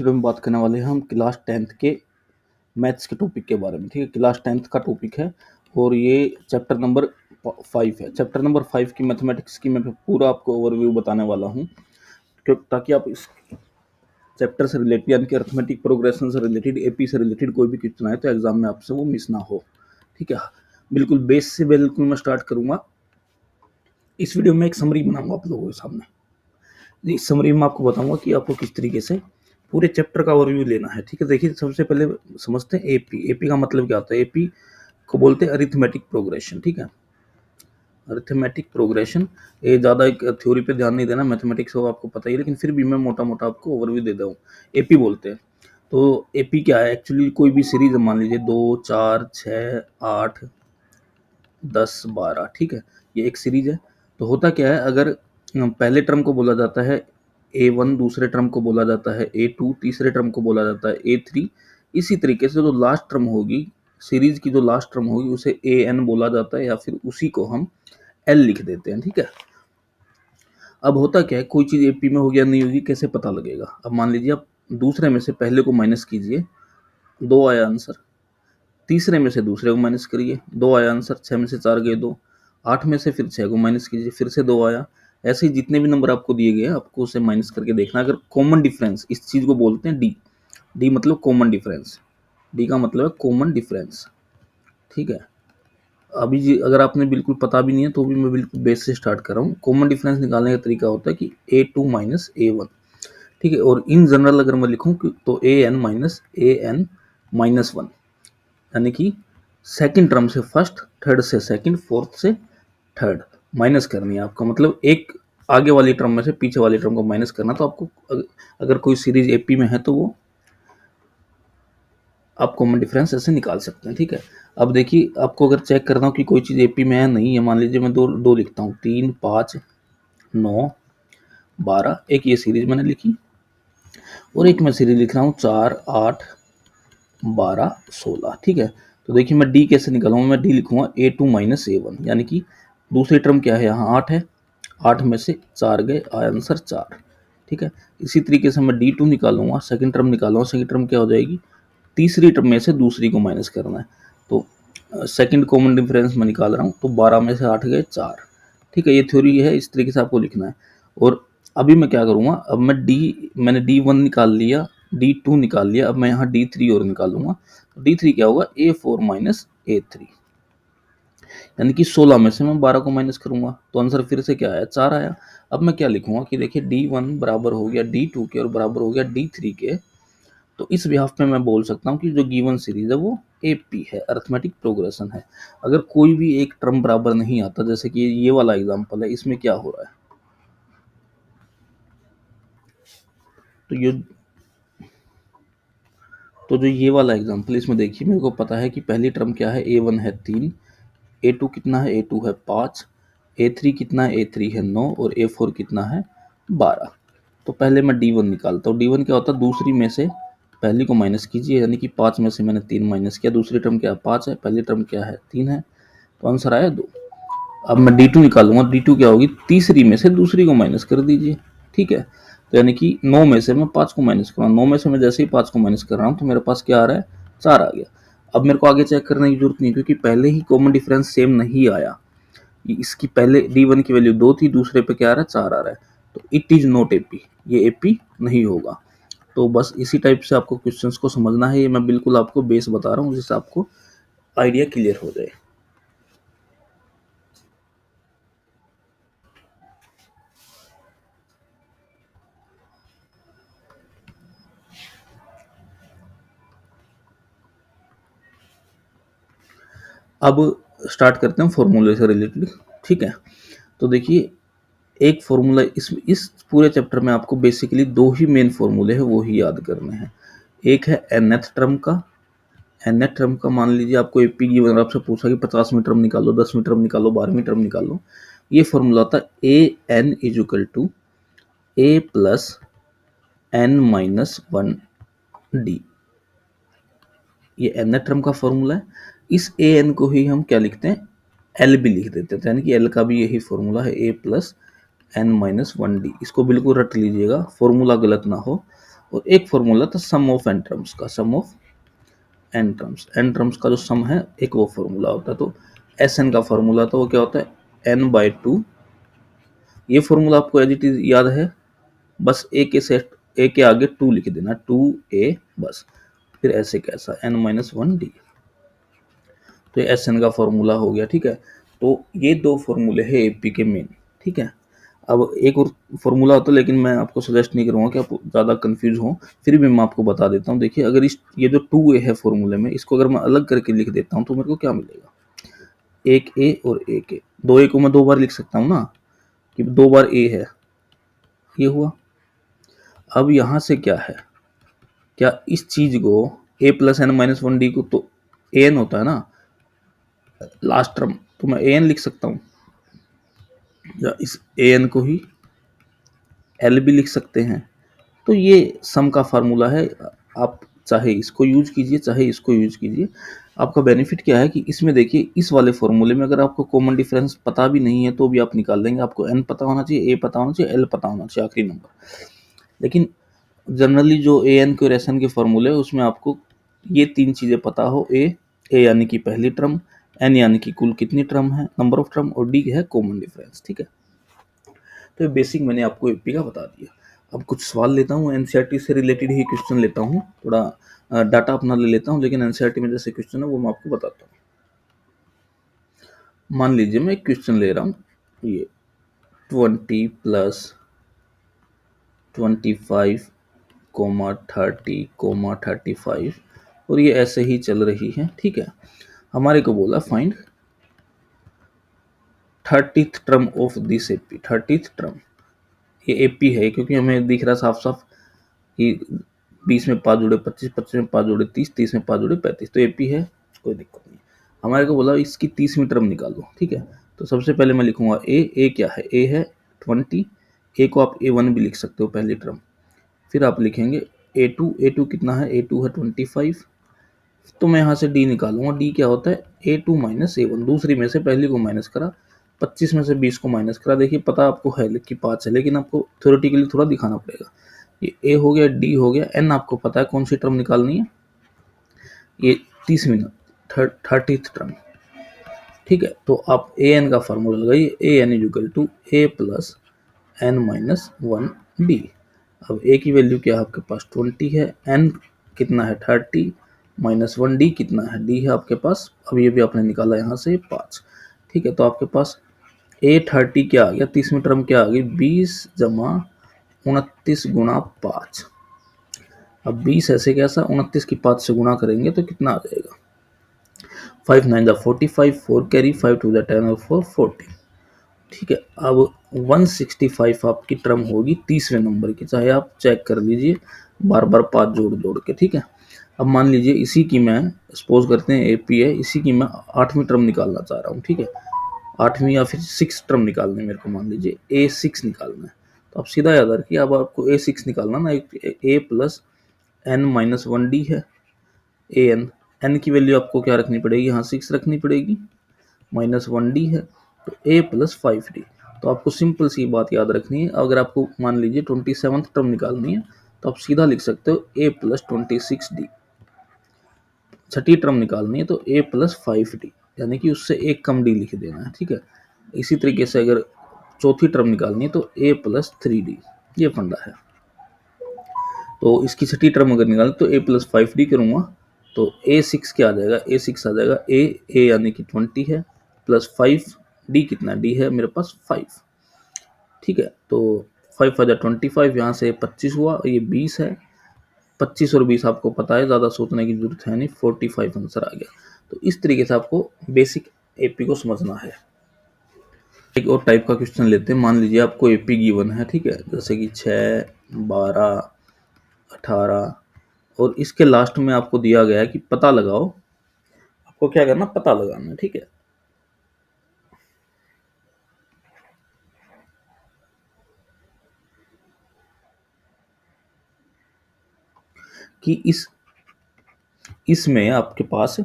Video में बात करने वाले हैं हम क्लास 10th के मैथ्स के टॉपिक के बारे में। ठीक है, क्लास 10th का टॉपिक है और ये चैप्टर नंबर 5 है। चैप्टर नंबर 5 की मैथमेटिक्स की मैं पूरा आपको ओवरव्यू बताने वाला हूँ ताकि आप इस चैप्टर से रिलेटेड यानी कि अर्थमेटिक प्रोग्रेशन से रिलेटेड, एपी से रिलेटेड कोई भी क्वेश्चन आए तो एग्जाम में आपसे वो मिस ना हो। ठीक है, बिल्कुल बेस से बिल्कुल मैं स्टार्ट करूंगा। इस वीडियो में एक समरी बनाऊंगा आप लोगों के सामने। इस समरी में आपको बताऊंगा कि आपको किस तरीके से पूरे चैप्टर का ओवरव्यू लेना है। ठीक है, देखिए सबसे पहले समझते हैं एपी। एपी का मतलब क्या होता है? एपी को बोलते हैं अरिथमेटिक प्रोग्रेशन। ठीक है, अरिथमेटिक प्रोग्रेशन, ये ज़्यादा एक थ्योरी पे ध्यान नहीं देना, मैथमेटिक्स हो आपको पता ही है, लेकिन फिर भी मैं मोटा मोटा आपको ओवरव्यू दे दूँ। एपी बोलते हैं तो एपी क्या है एक्चुअली? कोई भी सीरीज मान लीजिए 2, 4, 6, 8, 10, 12। ठीक है, ये एक सीरीज है। तो होता क्या है, अगर पहले टर्म को बोला जाता है A1, दूसरे टर्म को बोला जाता है A2, तीसरे टर्म को बोला जाता है A3, इसी तरीके से जो लास्ट टर्म होगी सीरीज की, जो लास्ट टर्म होगी उसे AN बोला जाता है या फिर उसी को हम L लिख देते हैं। ठीक है, अब होता क्या है, कोई चीज़ एपी में होगी या नहीं होगी कैसे पता लगेगा? अब मान लीजिए आप दूसरे में से पहले को माइनस कीजिए, 2 आया आंसर। तीसरे में से दूसरे को माइनस करिए, 2 आया आंसर। 6 में से 4 गए 2, 8 में से फिर 6 को माइनस कीजिए, फिर से 2 आया। ऐसे ही जितने भी नंबर आपको दिए गए आपको उसे माइनस करके देखना। अगर कॉमन डिफरेंस, इस चीज़ को बोलते हैं डी। डी मतलब कॉमन डिफरेंस। डी का मतलब है कॉमन डिफरेंस। ठीक है, अभी अगर आपने बिल्कुल पता भी नहीं है तो भी मैं बिल्कुल बेस से स्टार्ट कर रहा हूँ। कॉमन डिफरेंस निकालने का तरीका होता है कि A2 माइनस A1। ठीक है, और इन जनरल अगर मैं लिखूँ तो AN माइनस AN माइनस 1, यानी कि सेकंड टर्म से फर्स्ट, थर्ड से सेकंड, फोर्थ से थर्ड माइनस करनी है। आपका मतलब एक आगे वाली टर्म में से पीछे वाली टर्म को माइनस करना। तो आपको अगर कोई सीरीज एपी में है तो वो आप कॉमन डिफरेंस ऐसे निकाल सकते हैं। ठीक है, अब देखिए आपको अगर चेक करना हो कि कोई चीज़ एपी में है नहीं है, मान लीजिए मैं दो दो लिखता हूँ, 3, 5, 9, 12, एक ये सीरीज मैंने लिखी और एक मैं सीरीज लिख रहा हूँ 4, 8, 12, 16। ठीक है, तो देखिए मैं डी कैसे निकालूंगा? मैं डी लिखूंगा A2 माइनस A1, यानी कि दूसरी टर्म क्या है यहाँ? 8 है, 8 में से 4 गए, आंसर 4। ठीक है, इसी तरीके से मैं D2 निकालूंगा, सेकंड टर्म निकालूंगा। सेकंड टर्म क्या हो जाएगी? तीसरी टर्म में से दूसरी को माइनस करना है। तो सेकंड कॉमन डिफरेंस मैं निकाल रहा हूँ, तो 12 में से 8 गए 4। ठीक है, ये थ्योरी है, इस तरीके से आपको लिखना है। और अभी मैं क्या करूँगा, अब मैंने D1 निकाल लिया, D2 निकाल लिया, अब मैं यहाँ D3 और निकालूंगा। तो D3 क्या होगा? A4 माइनस A3, यानी कि 16 में से मैं 12 को माइनस करूंगा तो आंसर फिर से क्या आया? 4 आया। अब मैं क्या लिखूंगा कि देखिए D1 बराबर हो गया D2 के और बराबर हो गया D3 के। तो इस बिहाफ पे मैं बोल सकता हूँ कि जो गिवन सीरीज है वो एपी है, अरिथमेटिक प्रोग्रेशन है। अगर कोई भी एक टर्म बराबर नहीं आता, जैसे कि ये वाला एग्जांपल है, इसमें क्या हो रहा है, तो जो ये वाला एग्जांपल, इसमें देखिए मेरे को पता है कि पहली टर्म क्या है? A1 है 3, A2 कितना है? A2 है 5, A3 कितना है? A3 है 9 और A4 कितना है? 12। तो पहले मैं D1 निकालता हूँ। D1 क्या होता है? दूसरी में से पहली को माइनस कीजिए, यानी कि 5 में से मैंने 3 माइनस किया। दूसरी टर्म क्या है? 5 है, पहली टर्म क्या है? 3 है, तो आंसर आया 2। अब मैं D2 निकालूंगा। D2 क्या होगी? तीसरी में से दूसरी को माइनस कर दीजिए। ठीक है, तो यानी कि 9 में से मैं 5 को माइनस कर रहा हूँ। 9 में से मैं जैसे ही 5 को माइनस कर रहा हूँ तो मेरे पास क्या आ रहा है? 4 आ गया। अब मेरे को आगे चेक करने की जरूरत नहीं, क्योंकि पहले ही कॉमन डिफरेंस सेम नहीं आया। इसकी पहले D1 की वैल्यू 2 थी, दूसरे पे क्या आ रहा है? 4 आ रहा है। तो इट इज नॉट एपी, ये एपी नहीं होगा। तो बस इसी टाइप से आपको क्वेश्चंस को समझना है। ये मैं बिल्कुल आपको बेस बता रहा हूँ जिससे आपको आइडिया क्लियर हो जाए। अब स्टार्ट करते हैं फॉर्मूले से रिलेटेड। ठीक है, तो देखिए एक फॉर्मूला इस पूरे चैप्टर में आपको बेसिकली दो ही मेन फॉर्मूले हैं, वो ही याद करने हैं। एक है nth टर्म का। nth टर्म का मान लीजिए आपको एपी गिवन, आपसे पूछा कि 50वीं टर्म निकालो, 10वीं टर्म निकालो, 12वीं टर्म निकालो। ये फॉर्मूला था AN is equal to A plus N minus 1D। ये nth टर्म का फॉर्मूला है। इस AN को ही हम क्या लिखते हैं? L भी लिख देते हैं, यानी कि L का भी यही फॉर्मूला है A plus N minus 1D। इसको बिल्कुल रट लीजिएगा, फॉर्मूला गलत ना हो। और एक फॉर्मूला था सम ऑफ एन टर्म्स का, सम ऑफ एन टर्म्स का जो सम है एक वो फॉर्मूला होता है। तो एस एन का फॉर्मूला तो वो क्या होता है n/2। ये फॉर्मूला आपको एज इट इज याद है, बस ए के आगे 2 लिख देना, 2a बस, फिर ऐसे कैसा n-1d। तो ये एस एन का फॉर्मूला हो गया, ठीक है। तो ये दो फॉर्मूले हैं एपी के मेन, ठीक है। अब एक और फॉर्मूला होता है, लेकिन मैं आपको सजेस्ट नहीं करूँगा कि आप ज़्यादा कंफ्यूज हो, फिर भी मैं आपको बता देता हूँ। देखिए, अगर ये जो 2a है फॉर्मूले में, इसको अगर मैं अलग करके लिख देता हूँ तो मेरे को क्या मिलेगा, एक ए और एक ए, दो ए को मैं दो बार लिख सकता हूँ ना, कि दो बार ए है, ये हुआ। अब यहाँ से क्या है, क्या इस चीज को a प्लस n-1d को तो ए एन होता है ना लास्ट टर्म, तो मैं ए एन लिख सकता हूँ, या इस ए एन को ही एल भी लिख सकते हैं। तो ये सम का फार्मूला है, आप चाहे इसको यूज कीजिए चाहे इसको यूज कीजिए। आपका बेनिफिट क्या है कि इसमें देखिए, इस वाले फॉर्मूले में अगर आपको कॉमन डिफरेंस पता भी नहीं है तो भी आप निकाल देंगे। आपको एन पता होना चाहिए, ए पता होना चाहिए, एल पता होना चाहिए, आखिरी नंबर। लेकिन जनरली जो ए एन के और एस एन के फॉर्मूले है उसमें आपको ये तीन चीज़ें पता हो, ए यानी कि पहली टर्म, एन यानी कि कुल कितनी टर्म है, नंबर ऑफ टर्म, और डी है कॉमन डिफरेंस, ठीक है। तो ये बेसिक मैंने आपको एपी का बता दिया। अब कुछ सवाल लेता हूँ, एनसीईआरटी से रिलेटेड ही क्वेश्चन लेता हूँ, थोड़ा डाटा अपना ले लेता हूँ, लेकिन एनसीईआरटी में जैसे क्वेश्चन है वो मैं आपको बताता हूँ। मान लीजिए मैं एक क्वेश्चन ले रहा हूँ, ये 20 + 25, 30, 35, और ये ऐसे ही चल रही है, ठीक है। हमारे को बोला find 30th term of this AP, 30th term, ये एपी है क्योंकि हमें दिख रहा साफ साफ कि 20 में 5 जुड़े 25, 25 में 5 जुड़े 30, 30 में 5 जुड़े 35, तो एपी है, कोई दिक्कत नहीं। हमारे को बोला इसकी 30वीं टर्म निकालो, ठीक है। तो सबसे पहले मैं लिखूंगा ए क्या है, ए है 20, ए को आप A1 भी लिख सकते हो पहली टर्म। फिर आप लिखेंगे A2 कितना है, A2 है 25। तो मैं यहाँ से डी निकालूंगा, डी क्या होता है, A2 - A1, दूसरी में से पहली को माइनस करा, 25 में से 20 को माइनस करा। देखिए पता आपको है कि 5 है, लेकिन आपको थ्योरेटिकली थोड़ा दिखाना पड़ेगा। ये ए हो गया, डी हो गया, एन आपको पता है कौन सी टर्म निकालनी है, ये 30वीं 30th टर्म, ठीक है। तो आप ए एन का फार्मूला लगाइए, a n equal to a plus n-1d। अब ए की वैल्यू क्या है आपके पास 20 है, एन कितना है 30, -1d कितना है, डी है आपके पास, अब ये भी आपने निकाला यहाँ से 5, ठीक है। तो आपके पास A30 क्या आ गया, 30वीं टर्म क्या आ गई, 20 जमा 29 गुणा 5। अब 20 ऐसे कैसा, 29 की 5 से गुणा करेंगे तो कितना आ जाएगा, 5 9 जा 45, 4 कैरी, 5 2 जा 10 और 4 14, ठीक है। अब 165 आपकी टर्म होगी 30वें नंबर की, चाहे आप चेक कर लीजिए बार बार 5 जोड़ जोड़ के, ठीक है। अब मान लीजिए इसी की मैं, सपोज करते हैं एपी है, इसी की मैं 8वीं टर्म निकालना चाह रहा हूँ, ठीक है। 8वीं या फिर 6 टर्म निकालनी है मेरे को, मान लीजिए A6 निकालना है। तो आप सीधा याद रखिए, अब आपको A6 निकालना ना, A प्लस n-1d है, ए एन की वैल्यू आपको क्या रखनी पड़ेगी, यहाँ 6 रखनी पड़ेगी, -1d है, तो a प्लस 5d। तो आपको सिंपल सी बात याद रखनी है। अगर आपको मान लीजिए 27th टर्म निकालनी है तो आप सीधा लिख सकते हो a plus 26d। Chhathi term निकालनी है तो a प्लस 5d, यानी कि उससे एक कम d लिख देना है, ठीक है। इसी तरीके से अगर चौथी टर्म निकालनी है तो a प्लस 3d, ये फंडा है। तो इसकी छठी टर्म अगर निकालें तो a प्लस 5d करूँगा, तो A6 क्या आ जाएगा, A6 आ जाएगा ए यानी कि 20 है, प्लस 5d कितना, d है मेरे पास 5, ठीक है। तो 5 5 25, यहाँ से 25 हुआ, ये 20 है, 25 और 20 आपको पता है, ज़्यादा सोचने की जरूरत है नहीं, 45 आंसर आ गया। तो इस तरीके से आपको बेसिक एपी को समझना है। एक और टाइप का क्वेश्चन लेते हैं, मान लीजिए आपको एपी गिवन है, ठीक है, जैसे कि 6, 12, 18, और इसके लास्ट में आपको दिया गया है कि पता लगाओ, आपको क्या करना, पता लगाना है, ठीक है। कि इसमें आपके पास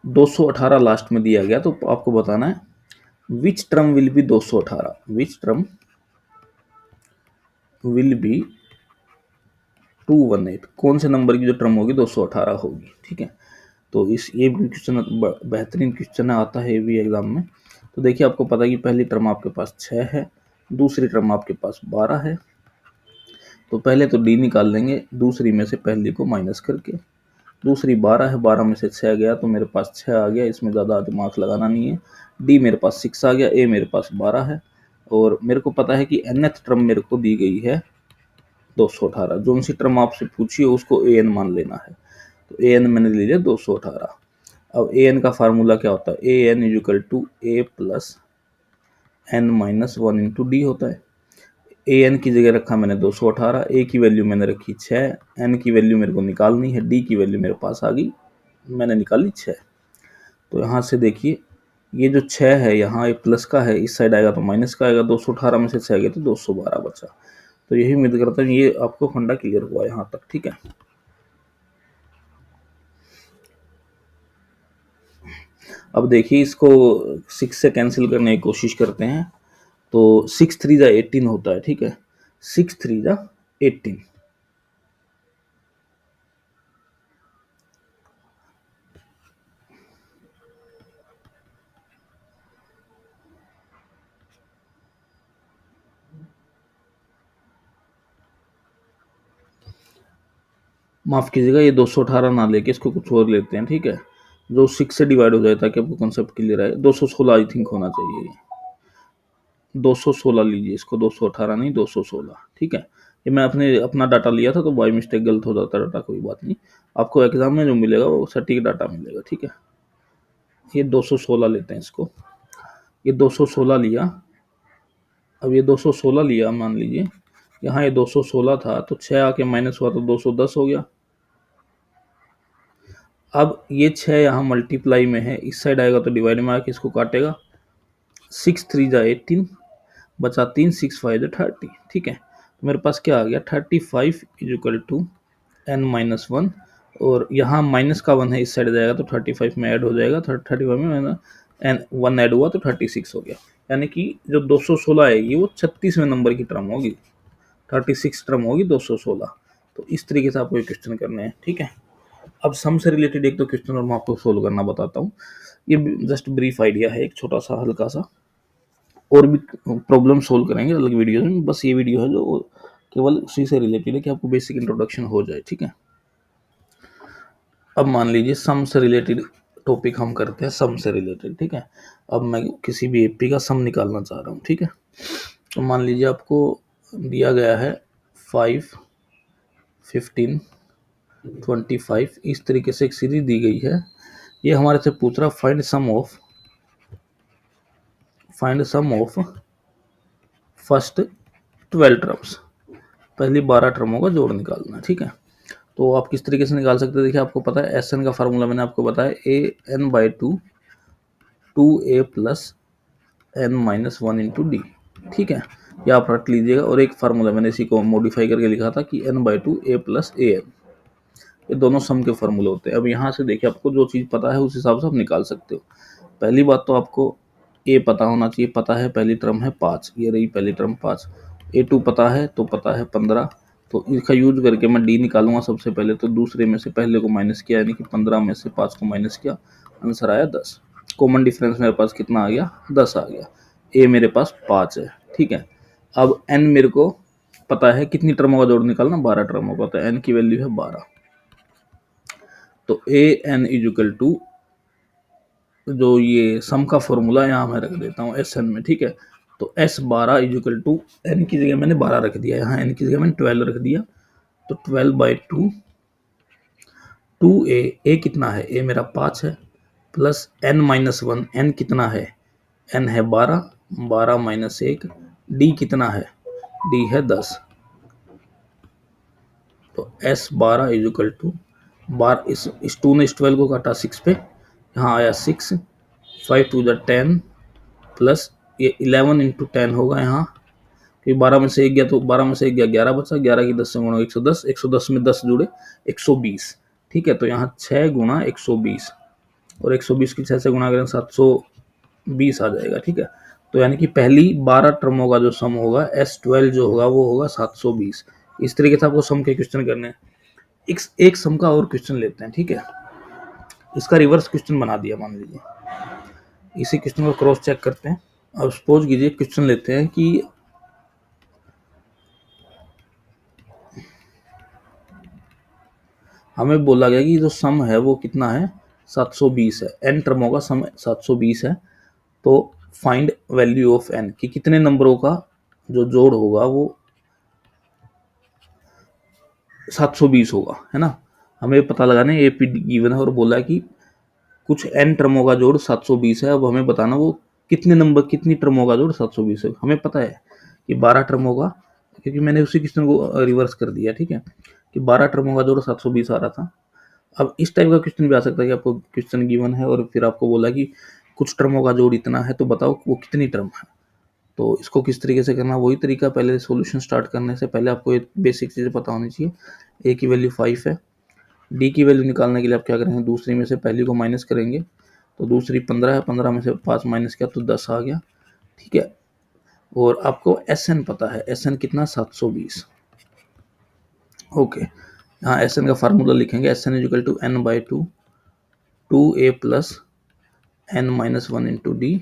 218 लास्ट में दिया गया, तो आपको बताना है which term will be 218, which term will be 218 कौन से नंबर की जो टर्म होगी 218 होगी, ठीक है। तो इस ये भी क्वेश्चन बेहतरीन क्वेश्चन आता है भी एग्जाम में। तो देखिए आपको पता है कि पहली टर्म आपके पास 6 है, दूसरी टर्म आपके पास 12 है। तो पहले तो डी निकाल लेंगे दूसरी में से पहली को माइनस करके। दूसरी 12 है, 12 में से 6 गया तो मेरे पास 6 आ गया, इसमें ज़्यादा दिमाग लगाना नहीं है। डी मेरे पास 6 आ गया, ए मेरे पास 12 है, और मेरे को पता है कि nth टर्म मेरे को दी गई है 218। जो सी टर्म आपसे पूछी है उसको ए एन मान लेना है, तो ए एन मैंने ले लिया 218। अब ए एन का फार्मूला क्या होता है, a n equal to a plus n minus 1 into d होता है। ए एन की जगह रखा मैंने 218, ए की वैल्यू मैंने रखी 6, एन की वैल्यू मेरे को निकालनी है, डी की वैल्यू मेरे पास आ गई, मैंने निकाली 6। तो यहाँ से देखिए ये जो 6 है यहाँ एक प्लस का है, इस साइड आएगा तो माइनस का आएगा, 218 में से 6 गए तो 212 बचा। तो यही उम्मीद करता हूँ ये आपको फंडा क्लियर हुआ यहाँ तक, ठीक है। अब देखिए इसको 6 से कैंसिल करने की कोशिश करते हैं, तो 6 3 जा 18 होता है, ठीक है। 6 3 जा 18, माफ कीजिएगा ये 218 ना लेके इसको कुछ और लेते हैं, ठीक है, जो 6 से डिवाइड हो जाए ताकि आपको कंसेप्ट क्लियर आए। 216 आई थिंक होना चाहिए, 216 लीजिए इसको, 218 नहीं 216, ठीक है। ये मैं अपना डाटा लिया था तो बाई मिस्टेक गलत हो जाता डाटा, कोई बात नहीं, आपको एग्जाम में जो मिलेगा वो सटीक डाटा मिलेगा, ठीक है। ये 216 लेते हैं इसको, ये 216 लिया। अब ये 216 लिया, मान लीजिए यहाँ ये 216 था तो 6 आके माइनस हुआ तो 210 हो गया। अब ये 6 यहाँ मल्टीप्लाई में है, इस साइड आएगा तो डिवाइड में आके इसको काटेगा। 6 3 जा 18 बचा 3, 6 5 जा 30, ठीक है। तो मेरे पास क्या आ गया 35 इजिकल टू एन माइनस 1, और यहाँ माइनस का 1 है, इस साइड जाएगा तो 35 में ऐड हो जाएगा, 35 में मैंने एन 1 ऐड हुआ तो 36 हो गया। यानी कि जो 216 आएगी वो 36वें नंबर की टर्म होगी, 36 टर्म होगी 216। तो इस तरीके से आपको ये क्वेश्चन करने हैं, ठीक है। अब सम से रिलेटेड एक तो क्वेश्चन और मैं आपको सोल्व करना बताता हूँ। ये जस्ट ब्रीफ आइडिया है, एक छोटा सा हल्का सा, और भी प्रॉब्लम सोल्व करेंगे अलग वीडियो में। बस ये वीडियो है जो केवल उसी से रिलेटेड है कि आपको बेसिक इंट्रोडक्शन हो जाए, ठीक है। अब मान लीजिए सम से रिलेटेड टॉपिक हम करते हैं, सम से रिलेटेड, ठीक है। अब मैं किसी भी एपी का सम निकालना चाह रहा हूँ, ठीक है। तो मान लीजिए आपको दिया गया है 5 15 25, इस तरीके से एक सीरीज दी गई है। ये हमारे से पूछ रहा find sum of first 12 terms, पहली 12 टर्मों का जोड़ निकालना, ठीक है। तो आप किस तरीके से निकाल सकते हैं, देखिए आपको पता है एस एन का फार्मूला मैंने आपको बताया, a n by to a plus n minus 1 into d, ठीक है। ये आप रट लीजिएगा, और एक फार्मूला मैंने इसी को मॉडिफाई करके लिखा था कि n by to a plus a n, ये दोनों सम के फार्मूले होते हैं। अब यहाँ से देखिए आपको जो चीज़ पता है उस हिसाब से आप निकाल सकते हो। पहली बात तो आपको ए पता होना चाहिए, पता है पहली टर्म है 5, ये रही पहली टर्म 5। A2 पता है तो पता है 15, तो इसका यूज करके मैं डी निकालूंगा सबसे पहले। तो दूसरे में से पहले को माइनस किया, यानी कि 15 में से 5 को माइनस किया, आंसर आया 10। कॉमन डिफरेंस मेरे पास कितना आ गया, 10 आ गया। ए मेरे पास 5 है, ठीक है। अब एन मेरे को पता है कितनी टर्मों का जोड़ निकालना, 12 टर्मों का, तो एन की वैल्यू है 12। तो ए एन इजिकल टू, जो ये सम का फॉर्मूला यहाँ मैं रख देता हूँ एस एन में, ठीक है। तो एस 12 इजिकल टू, एन की जगह मैंने 12 रख दिया, यहाँ एन की जगह मैंने 12 रख दिया, तो 12 बाई टू ए कितना है, ए मेरा 5 है, प्लस एन माइनस 1, एन कितना है, एन है 12, 12 माइनस 1, डी कितना है, डी है 10। तो एस 12 इजिकल टू 12, इस 2 ने इस 12 को काटा 6 पे, यहाँ आया 6, 5 टू द 10, प्लस ये 11 इंटू 10 होगा यहाँ, क्योंकि 12 में से 1 गया तो 12 में से 1 गया 11 बचा, 11 की 10 से गुणा 110, 110 में 10 जुड़े 120, ठीक है। तो यहाँ 6 गुणा 120, और 120 की 6 से गुणा करें 720 आ जाएगा, ठीक है। तो यानी कि पहली 12 टर्मों का जो सम होगा S12 जो होगा वो होगा 720, इस तरीके से आपको सम के क्वेश्चन करने हैं। एक सम का और क्वेश्चन लेते हैं, ठीक है। इसका रिवर्स क्वेश्चन बना दिया मान लीजिए, इसी क्वेश्चन को क्रॉस चेक करते हैं। अब सपोज कीजिए क्वेश्चन लेते हैं कि हमें बोला गया कि जो सम है वो कितना है, 720 है, एन टर्मों का सम 720 है। तो फाइंड वैल्यू ऑफ एन, कि कितने नंबरों का जो जोड़ होगा वो 720 होगा, है ना। हमें पता लगाना है, ए पी गिवन है और बोला है कि कुछ एन टर्मों का जोड़ 720 है। अब हमें बताना वो कितनी टर्मों का जोड़ 720 है। हमें पता है कि 12 टर्मों का, क्योंकि मैंने उसी क्वेश्चन को रिवर्स कर दिया, ठीक है, कि 12 टर्मों का जोड़ 720 आ रहा था। अब इस टाइप का क्वेश्चन भी आ सकता है कि आपको क्वेश्चन गिवन है और फिर आपको बोला कि कुछ टर्मों का जोड़ इतना है, तो बताओ वो कितनी टर्म है। तो इसको किस तरीके से करना, वही तरीका, पहले सॉल्यूशन स्टार्ट करने से पहले आपको ये बेसिक चीज़ें पता होनी चाहिए। ए की वैल्यू 5 है, डी की वैल्यू निकालने के लिए आप क्या करेंगे, दूसरी में से पहली को माइनस करेंगे, तो दूसरी 15 है, 15 में से 5 माइनस किया तो 10 आ गया, ठीक है। और आपको एस एन पता है, एस एन कितना, 720। ओके, यहाँ एस एन का फार्मूला लिखेंगे, s n equal to n by two, 2a plus n minus 1 into d.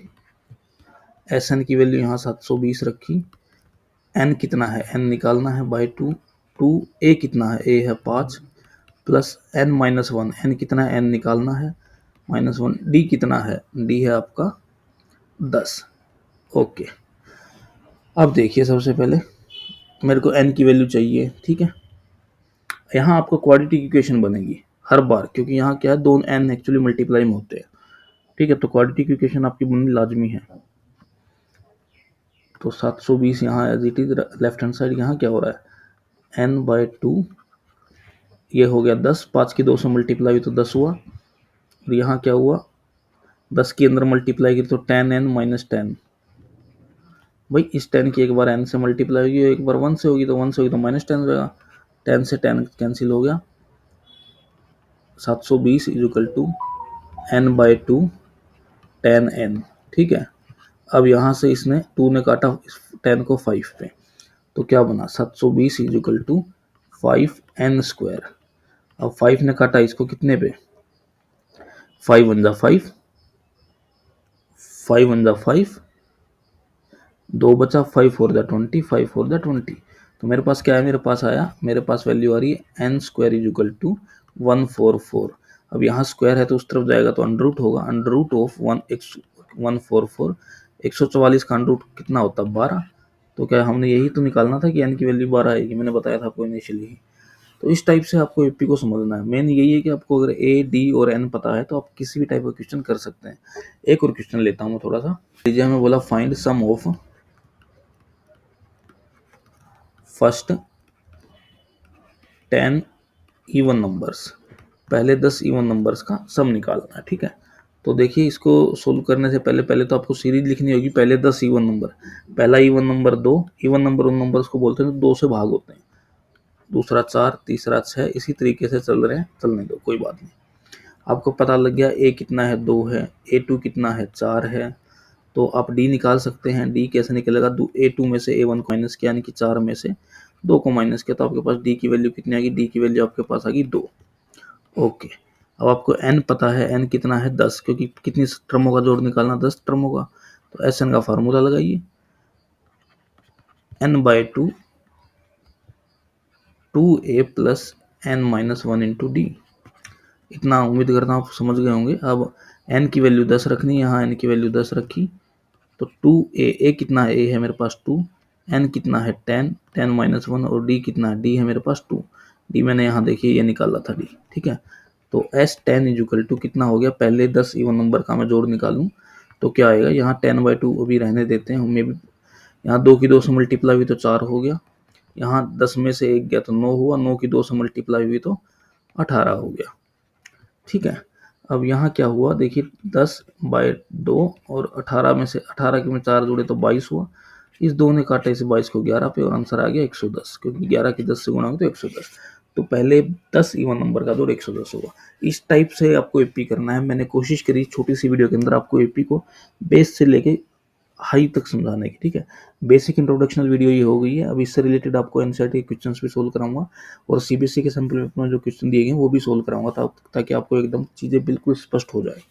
S n की वैल्यू यहाँ 720 रखी, एन कितना है, एन निकालना है बाई टू, टू ए कितना है, ए है 5 प्लस एन माइनस 1, एन कितना है, एन निकालना है -1, डी कितना है, डी है आपका 10। ओके, अब देखिए सबसे पहले मेरे को एन की वैल्यू चाहिए, ठीक है। यहाँ आपको क्वाड्रेटिक इक्वेशन बनेगी हर बार, क्योंकि यहाँ क्या है, दोनों एन एक्चुअली मल्टीप्लाई में होते हैं, ठीक है। तो क्वाड्रेटिक इक्वेशन आपकी बननी लाजमी है। तो 720 यहाँ as it is, left hand side यहाँ क्या हो रहा है, एन बाई टू, ये हो गया 10, 5 की 2 से मल्टीप्लाई हुई तो 10 हुआ, और यहाँ क्या हुआ, 10 के अंदर मल्टीप्लाई की तो 10n माइनस 10। भाई इस 10 की एक बार n से मल्टीप्लाई होगी, एक बार 1 से होगी, तो 1 से होगी तो -10 हो जाएगा, 10 से 10 कैंसिल हो गया, 720 equal to n by two 10n, ठीक है। अब यहाँ से इसने 2 ने काटा 10 को 5 पे, तो क्या बना, 720 इजिकल टू 5n स्क्वायर। अब 5 ने काटा इसको कितने पे, 5 वन जा 5, 5 वन जा 5, 2 बचा, 5 फोर द 20, 5 फोर द 20। तो मेरे पास क्या है, मेरे पास आया, मेरे पास वैल्यू आ रही है n square is equal to 144। अब यहाँ स्क्वायर है तो उस तरफ जाएगा तो अंडर रूट होगा, अंडर रूट ऑफ 144, 144 का अंडर रूट कितना होता है, 12। तो क्या हमने यही तो निकालना था कि एन की वैल्यू 12 आएगी, मैंने बताया था आपको इनिशियली। तो इस टाइप से आपको एपी को समझना है। मेन यही है कि आपको अगर ए डी और एन पता है तो आप किसी भी टाइप का क्वेश्चन कर सकते हैं। एक और क्वेश्चन लेता हूँ मैं थोड़ा सा, लीजिए हमें बोला find sum of first 10 even numbers, पहले 10 इवन नंबर्स का सम निकालना है, ठीक है। तो देखिए इसको सोल्व करने से पहले पहले तो आपको सीरीज लिखनी होगी, पहले 10 इवन नंबर, पहला इवन नंबर 2, इवन नंबर उन नंबर्स को बोलते हैं 2 से भाग होते हैं, दूसरा 4, तीसरा 6, इसी तरीके से चल रहे हैं, चलने दो कोई बात नहीं। आपको पता लग गया ए कितना है, 2 है, A2 कितना है, 4 है, तो आप डी निकाल सकते हैं। डी कैसे निकलेगा, A2 में से A1 को माइनस किया, यानी कि 4 में से 2 को माइनस किया, तो आपके पास डी की वैल्यू कितनी आएगी, डी की वैल्यू आपके पास आ गई 2। ओके, अब आपको एन पता है, एन कितना है 10, क्योंकि कितनी टर्मों का जोड़ निकालना, 10 टर्मों का। तो एस एन का फार्मूला लगाइए, n by two 2a plus n minus 1 into d. इतना उम्मीद करता हूँ आप समझ गए होंगे। अब n की वैल्यू 10 रखनी है, यहाँ n की वैल्यू 10 रखी, तो 2a, a कितना है, a है मेरे पास 2, n कितना है 10, 10 माइनस 1, और d कितना है, d है मेरे पास 2, d मैंने यहाँ देखिए ये निकाला था d, ठीक है। तो s 10 इजिकल टू कितना हो गया, पहले 10 इवन नंबर का मैं जोड़ निकालूं तो क्या आएगा, यहाँ 10/2 अभी रहने देते हैं हमें भी, यहाँ 2 की 2 से मल्टीप्लाई हुई तो 4 हो गया, यहाँ 10 में से 1 गया तो 9 हुआ, 9 की 2 से मल्टीप्लाई हुई तो 18 हो गया, ठीक है। अब यहाँ क्या हुआ देखिए, 10/2 और 18 में से 18 के में 4 जोड़े तो 22 हुआ, इस 2 ने काटा इस 22 को 11 पे, और आंसर आ गया 110, क्योंकि 11 की 10 से गुणा हो तो 110। तो पहले 10 इवन नंबर का जोड़ 110 होगा। इस टाइप से आपको एपी करना है। मैंने कोशिश करी छोटी सी वीडियो के अंदर आपको एपी को बेस से लेके हाई तक समझाने की, ठीक है। बेसिक इंट्रोडक्शनल वीडियो ये हो गई है। अब इससे रिलेटेड आपको एनसीईआरटी के क्वेश्चंस भी सोल्व कराऊंगा और सीबीएसई के सैंपल पेपर में जो क्वेश्चन दिए गए हैं वो भी सोल्व कराऊंगा, ताकि आपको एकदम चीज़ें बिल्कुल स्पष्ट हो जाए।